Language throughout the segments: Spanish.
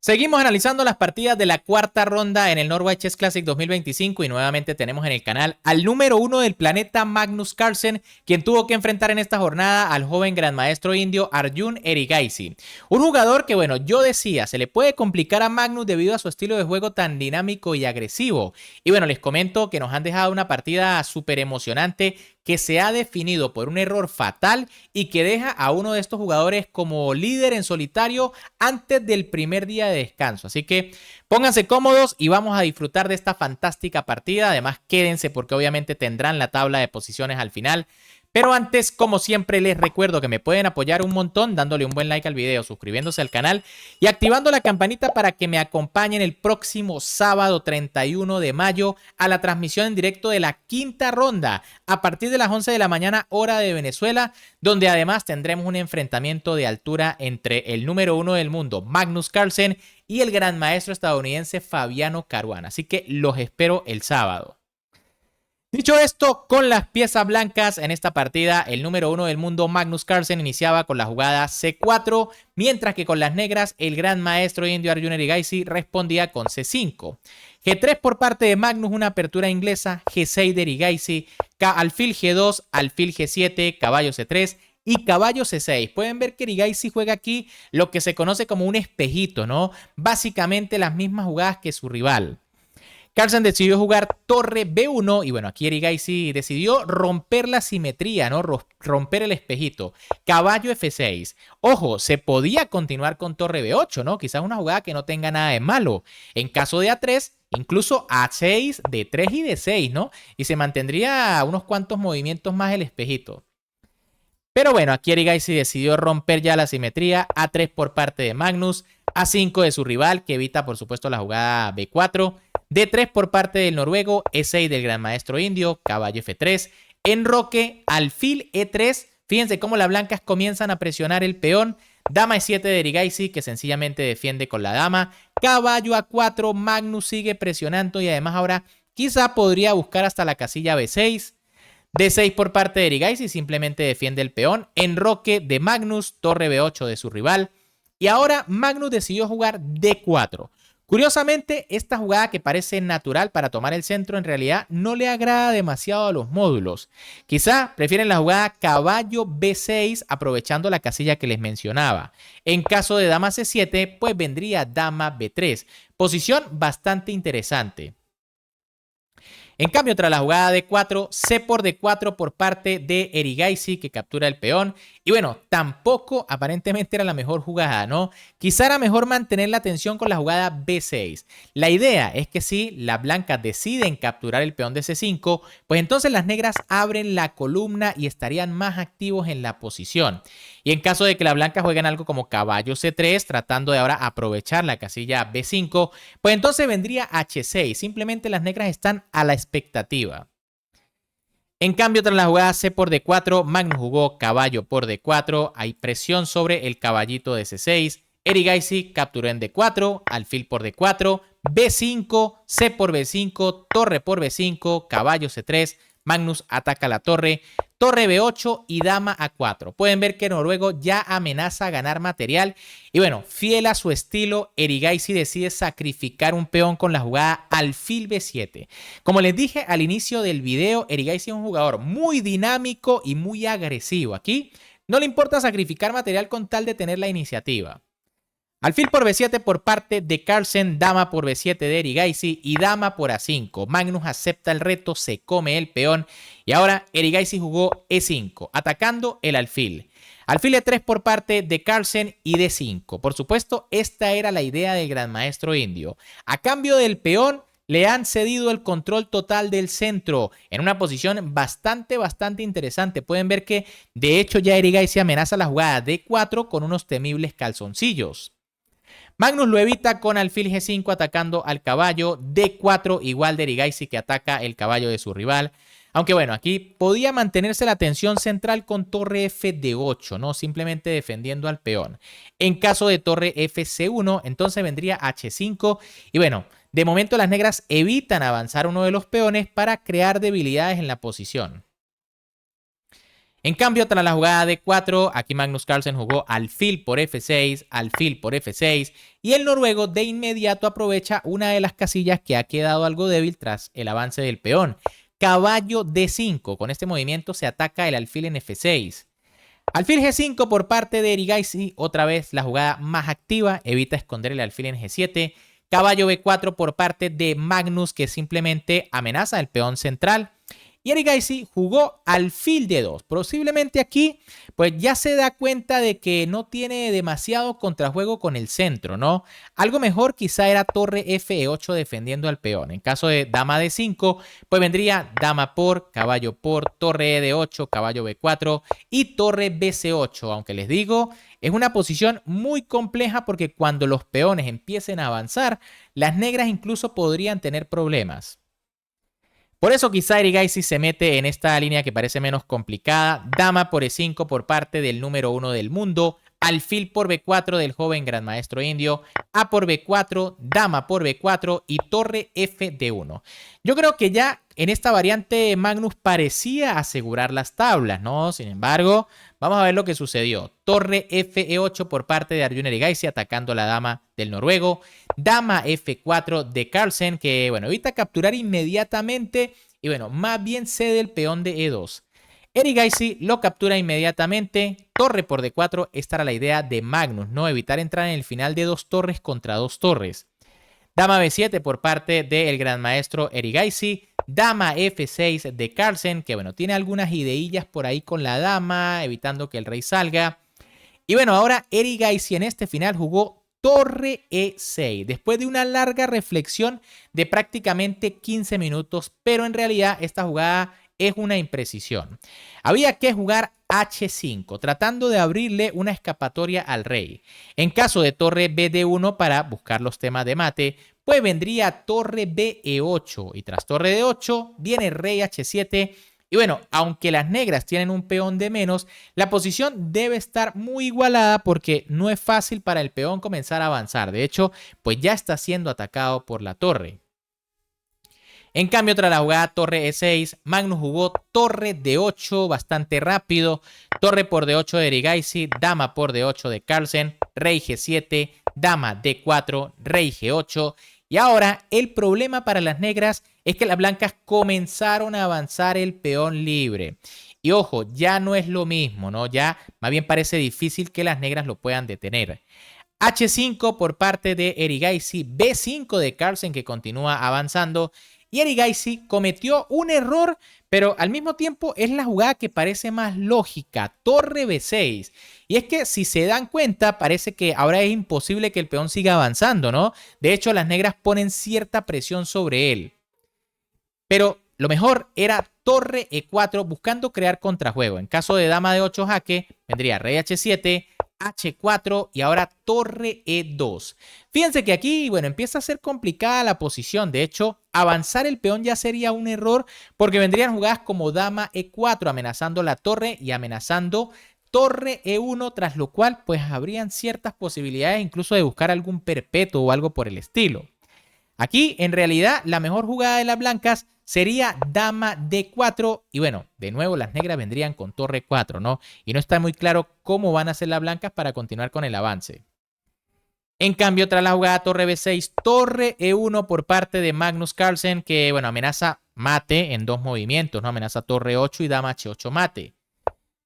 Seguimos analizando las partidas de la cuarta ronda en el Norway Chess Classic 2025 y nuevamente tenemos en el canal al número uno del planeta Magnus Carlsen, quien tuvo que enfrentar en esta jornada al joven gran maestro indio Arjun Erigaisi. Un jugador que, bueno, yo decía, se le puede complicar a Magnus debido a su estilo de juego tan dinámico y agresivo. Y bueno, les comento que nos han dejado una partida súper emocionante que se ha definido por un error fatal y que deja a uno de estos jugadores como líder en solitario antes del primer día de descanso. Así que pónganse cómodos y vamos a disfrutar de esta fantástica partida. Además, quédense porque obviamente tendrán la tabla de posiciones al final. Pero antes, como siempre, les recuerdo que me pueden apoyar un montón dándole un buen like al video, suscribiéndose al canal y activando la campanita para que me acompañen el próximo sábado 31 de mayo a la transmisión en directo de la quinta ronda a partir de las 11 de la mañana hora de Venezuela, donde además tendremos un enfrentamiento de altura entre el número uno del mundo, Magnus Carlsen, y el gran maestro estadounidense Fabiano Caruana. Así que los espero el sábado. Dicho esto, con las piezas blancas en esta partida, el número uno del mundo Magnus Carlsen iniciaba con la jugada C4, mientras que con las negras el gran maestro indio Arjun Erigaisi respondía con C5. G3 por parte de Magnus, una apertura inglesa, G6 de Erigaisi, alfil G2, alfil G7, caballo C3 y caballo C6. Pueden ver que Erigaisi juega aquí lo que se conoce como un espejito, ¿no? Básicamente las mismas jugadas que su rival. Carlsen decidió jugar torre B1 y bueno, aquí Erigaisi decidió romper la simetría, ¿no? Romper el espejito. Caballo F6. Ojo, se podía continuar con torre B8, ¿no? Quizás una jugada que no tenga nada de malo. En caso de A3, incluso A6, D3 y D6, ¿no? Y se mantendría unos cuantos movimientos más el espejito. Pero bueno, aquí Erigaisi decidió romper ya la simetría. A3 por parte de Magnus. A5 de su rival, que evita por supuesto la jugada B4. D3 por parte del noruego, E6 del gran maestro indio, caballo F3, enroque, alfil E3. Fíjense cómo las blancas comienzan a presionar el peón. Dama E7 de Erigaisi, que sencillamente defiende con la dama. Caballo A4, Magnus sigue presionando y además ahora quizá podría buscar hasta la casilla B6. D6 por parte de Erigaisi, simplemente defiende el peón. Enroque de Magnus, torre B8 de su rival. Y ahora Magnus decidió jugar D4. Curiosamente, esta jugada que parece natural para tomar el centro en realidad no le agrada demasiado a los módulos. Quizá prefieren la jugada caballo B6 aprovechando la casilla que les mencionaba. En caso de dama C7, pues vendría dama B3. Posición bastante interesante. En cambio, tras la jugada de 4, C por D4 por parte de Erigaisi, que captura el peón. Y bueno, tampoco aparentemente era la mejor jugada, ¿no? Quizá era mejor mantener la atención con la jugada B6. La idea es que si las blancas deciden capturar el peón de C5, pues entonces las negras abren la columna y estarían más activos en la posición. Y en caso de que las blancas jueguen algo como caballo C3, tratando de ahora aprovechar la casilla B5, pues entonces vendría H6. Simplemente las negras están a la expectativa. En cambio, tras la jugada C por D4, Magnus jugó caballo por D4. Hay presión sobre el caballito de C6. Erigaisi capturó en D4, alfil por D4, B5, C por B5, torre por B5, caballo C3. Magnus ataca la torre, torre B8 y dama A4. Pueden ver que Noruego ya amenaza a ganar material. Y bueno, fiel a su estilo, Erigaisi decide sacrificar un peón con la jugada alfil B7. Como les dije al inicio del video, Erigaisi es un jugador muy dinámico y muy agresivo. Aquí no le importa sacrificar material con tal de tener la iniciativa. Alfil por B7 por parte de Carlsen, dama por B7 de Erigaisi y dama por A5. Magnus acepta el reto, se come el peón y ahora Erigaisi jugó E5, atacando el alfil. Alfil E3 por parte de Carlsen y D5. Por supuesto, esta era la idea del gran maestro indio. A cambio del peón, le han cedido el control total del centro en una posición bastante interesante. Pueden ver que de hecho ya Erigaisi amenaza la jugada D4 con unos temibles calzoncillos. Magnus lo evita con alfil G5 atacando al caballo, D4 igual de Erigaisi que ataca el caballo de su rival. Aunque bueno, aquí podía mantenerse la tensión central con torre F de 8, ¿no? Simplemente defendiendo al peón. En caso de torre FC1, entonces vendría H5 y bueno, de momento las negras evitan avanzar uno de los peones para crear debilidades en la posición. En cambio, tras la jugada de 4, aquí Magnus Carlsen jugó alfil por F6, alfil por F6, y el noruego de inmediato aprovecha una de las casillas que ha quedado algo débil tras el avance del peón. Caballo D5. Con este movimiento se ataca el alfil en F6. Alfil G5 por parte de Erigaisi, otra vez la jugada más activa, evita esconder el alfil en G7. Caballo B4 por parte de Magnus, que simplemente amenaza el peón central. Y Erigaisi jugó alfil D2. Posiblemente aquí pues ya se da cuenta de que no tiene demasiado contrajuego con el centro, ¿no? Algo mejor quizá era torre F8 defendiendo al peón. En caso de dama D5, pues vendría dama por, caballo por, torre E8, caballo B4 y torre BC8. Aunque les digo, es una posición muy compleja porque cuando los peones empiecen a avanzar, las negras incluso podrían tener problemas. Por eso quizá Erigaisi se mete en esta línea que parece menos complicada. Dama por E5 por parte del número 1 del mundo. Alfil por B4 del joven gran maestro indio. A por B4, dama por B4 y torre FD1. Yo creo que ya en esta variante Magnus parecía asegurar las tablas, ¿no? Sin embargo, vamos a ver lo que sucedió. Torre FE8 por parte de Arjun Erigaisi atacando a la dama del noruego. Dama F4 de Carlsen que, bueno, evita capturar inmediatamente y, bueno, más bien cede el peón de E2. Erigaisi lo captura inmediatamente. Torre por D4, esta era la idea de Magnus, ¿no? Evitar entrar en el final de 2 torres contra 2 torres. Dama B7 por parte del gran maestro Erigaisi. Dama F6 de Carlsen, que bueno, tiene algunas ideillas por ahí con la dama, evitando que el rey salga. Y bueno, ahora Erigaisi en este final jugó torre E6, después de una larga reflexión de prácticamente 15 minutos, pero en realidad esta jugada es una imprecisión. Había que jugar H5, tratando de abrirle una escapatoria al rey. En caso de torre BD1 para buscar los temas de mate, pues vendría torre BE8 y tras torre D8 viene rey H7. Y bueno, aunque las negras tienen un peón de menos, la posición debe estar muy igualada porque no es fácil para el peón comenzar a avanzar. De hecho, pues ya está siendo atacado por la torre. En cambio, tras la jugada torre E6, Magnus jugó torre D8 bastante rápido. Torre por D8 de Erigaisi, dama por D8 de Carlsen, rey G7, dama D4, rey G8. Y ahora el problema para las negras es que las blancas comenzaron a avanzar el peón libre. Y ojo, ya no es lo mismo, ¿no? Ya más bien parece difícil que las negras lo puedan detener. H5 por parte de Erigaisi, B5 de Carlsen que continúa avanzando. Y Erigaisi cometió un error, pero al mismo tiempo es la jugada que parece más lógica, torre B6. Y es que si se dan cuenta, parece que ahora es imposible que el peón siga avanzando, ¿no? De hecho, las negras ponen cierta presión sobre él. Pero lo mejor era torre E4 buscando crear contrajuego. En caso de dama de 8 jaque, vendría rey H7, H4 y ahora torre E2. Fíjense que aquí, bueno, empieza a ser complicada la posición. De hecho, avanzar el peón ya sería un error porque vendrían jugadas como dama E4 amenazando la torre y amenazando torre E1, tras lo cual pues habrían ciertas posibilidades incluso de buscar algún perpetuo o algo por el estilo. Aquí, en realidad, la mejor jugada de las blancas sería dama D4 y bueno, de nuevo las negras vendrían con torre 4, ¿no? Y no está muy claro cómo van a hacer las blancas para continuar con el avance. En cambio, tras la jugada torre B6, torre E1 por parte de Magnus Carlsen, que bueno, amenaza mate en 2 movimientos, ¿no? Amenaza torre 8 y dama H8 mate.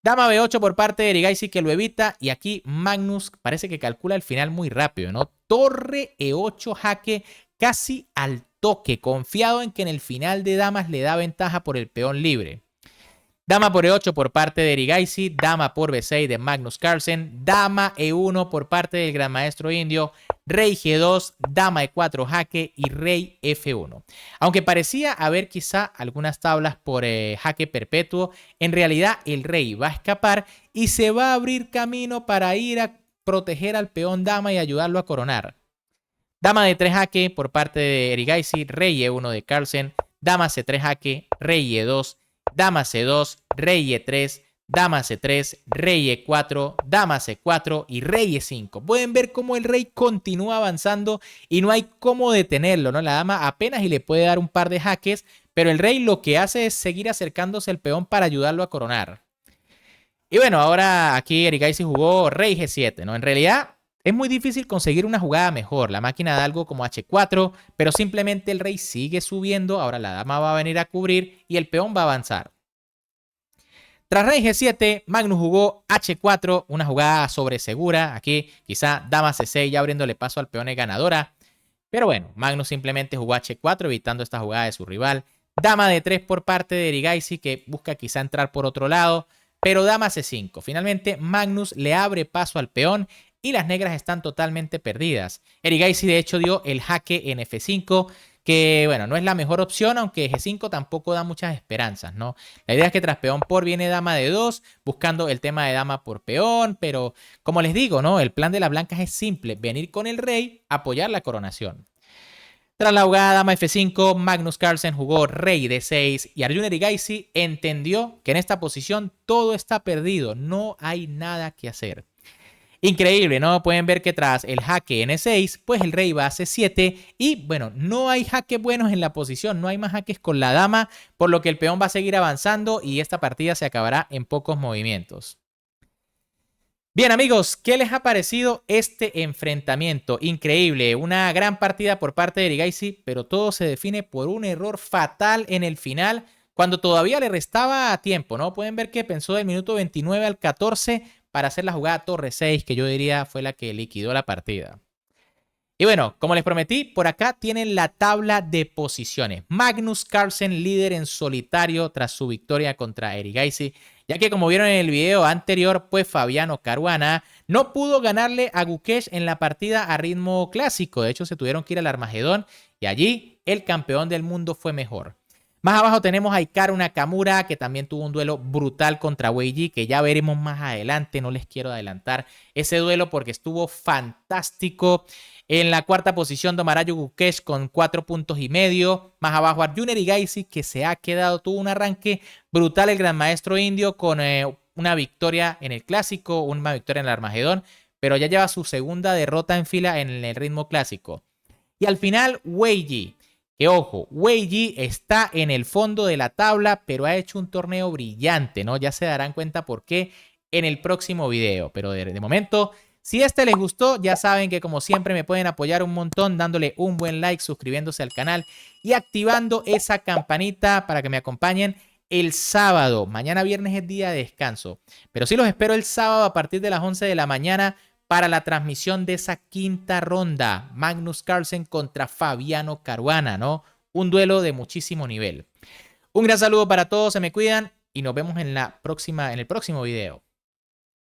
Dama B8 por parte de Erigaisi que lo evita y aquí Magnus parece que calcula el final muy rápido, ¿no? Torre E8 jaque casi al toque, confiado en que en el final de damas le da ventaja por el peón libre. Dama por E8 por parte de Erigaisi, dama por B6 de Magnus Carlsen, dama E1 por parte del gran maestro indio, rey G2, dama E4 jaque y rey F1. Aunque parecía haber quizá algunas tablas por jaque perpetuo, en realidad el rey va a escapar y se va a abrir camino para ir a proteger al peón dama y ayudarlo a coronar. Dama de 3 jaque por parte de Erigaisi, rey E1 de Carlsen, dama C3 jaque, rey E2, dama C2, rey E3, dama C3, rey E4, dama C4 y rey E5. Pueden ver cómo el rey continúa avanzando y no hay cómo detenerlo, ¿no? La dama apenas y le puede dar un par de jaques, pero el rey lo que hace es seguir acercándose al peón para ayudarlo a coronar. Y bueno, ahora aquí Eric Gaisy jugó Rey G7, ¿no? En realidad es muy difícil conseguir una jugada mejor. La máquina da algo como H4, pero simplemente el rey sigue subiendo. Ahora la dama va a venir a cubrir y el peón va a avanzar. Tras Rey G7, Magnus jugó H4, una jugada sobresegura. Aquí quizá dama C6 ya abriéndole paso al peón es ganadora. Pero bueno, Magnus simplemente jugó H4 evitando esta jugada de su rival. Dama D3 por parte de Erigaisi que busca quizá entrar por otro lado. Pero dama C5. Finalmente Magnus le abre paso al peón y las negras están totalmente perdidas. Erigaisi de hecho dio el jaque en F5 que bueno, no es la mejor opción, aunque G5 tampoco da muchas esperanzas, ¿no? La idea es que tras peón por viene dama de 2, buscando el tema de dama por peón, pero como les digo, ¿no? El plan de las blancas es simple, venir con el rey, apoyar la coronación. Tras la jugada dama F5, Magnus Carlsen jugó rey D6 y Arjun Erigaisi entendió que en esta posición todo está perdido, no hay nada que hacer. Increíble, ¿no? Pueden ver que tras el jaque N6, pues el rey va a C7 y bueno, no hay jaques buenos en la posición, no hay más jaques con la dama, por lo que el peón va a seguir avanzando y esta partida se acabará en pocos movimientos. Bien amigos, ¿qué les ha parecido este enfrentamiento? Increíble, una gran partida por parte de Erigaisi, pero todo se define por un error fatal en el final cuando todavía le restaba tiempo, ¿no? Pueden ver que pensó del minuto 29 al 14 para hacer la jugada torre 6, que yo diría fue la que liquidó la partida. Y bueno, como les prometí, por acá tienen la tabla de posiciones. Magnus Carlsen líder en solitario tras su victoria contra Erigaisi, ya que como vieron en el video anterior, pues Fabiano Caruana no pudo ganarle a Gukesh en la partida a ritmo clásico. De hecho, se tuvieron que ir al Armagedón y allí el campeón del mundo fue mejor. Más abajo tenemos a Hikaru Nakamura, que también tuvo un duelo brutal contra Wei Yi, que ya veremos más adelante, no les quiero adelantar ese duelo porque estuvo fantástico. En la cuarta posición, Domarayu Gukesh con 4 puntos y medio. Más abajo, Arjun Erigaisi, que se ha quedado, tuvo un arranque brutal el gran maestro indio con una victoria en el clásico, una victoria en el Armagedón, pero ya lleva su segunda derrota en fila en el ritmo clásico. Y al final, Wei Yi. Que ojo, Wei Yi está en el fondo de la tabla, pero ha hecho un torneo brillante, ¿no? Ya se darán cuenta por qué en el próximo video. Pero de momento, si este les gustó, ya saben que como siempre me pueden apoyar un montón dándole un buen like, suscribiéndose al canal y activando esa campanita para que me acompañen el sábado. Mañana viernes es día de descanso, pero sí los espero el sábado a partir de las 11 de la mañana para la transmisión de esa quinta ronda, Magnus Carlsen contra Fabiano Caruana, ¿no? Un duelo de muchísimo nivel. Un gran saludo para todos, se me cuidan y nos vemos en el próximo video.